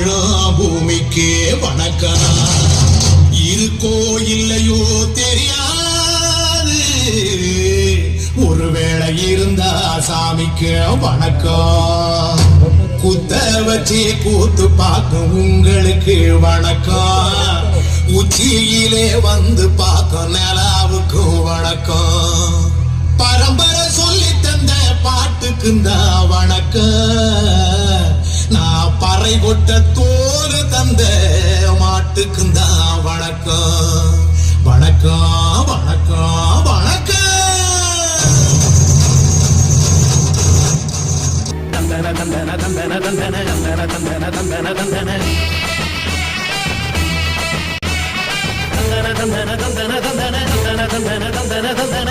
வாழும் பூமிக்கே வணக்கம். இருக்கோ இல்லையோ தெரியாது, ஒருவேளை இருந்தா சாமிக்கு வணக்கம். குத்த வச்சு கூத்து பார்க்கும் உங்களுக்கு வணக்கம். உச்சியிலே வந்து பார்க்கும் நிலாவுக்கு வணக்கம். பரம்பரை சொல்லி தந்த பாட்டுக்குந்தா வணக்கம். நான் பறை கொட்ட தோல் தந்த மாட்டுக்குந்தா வணக்கம். வணக்கம் வணக்கம் வணக்கம். தந்தன தந்தன தந்தன தந்தன தந்தன தந்தன தந்தன தந்தன தந்தன தந்தன தந்தன தந்தன தந்தன தந்தன தந்தன தந்தன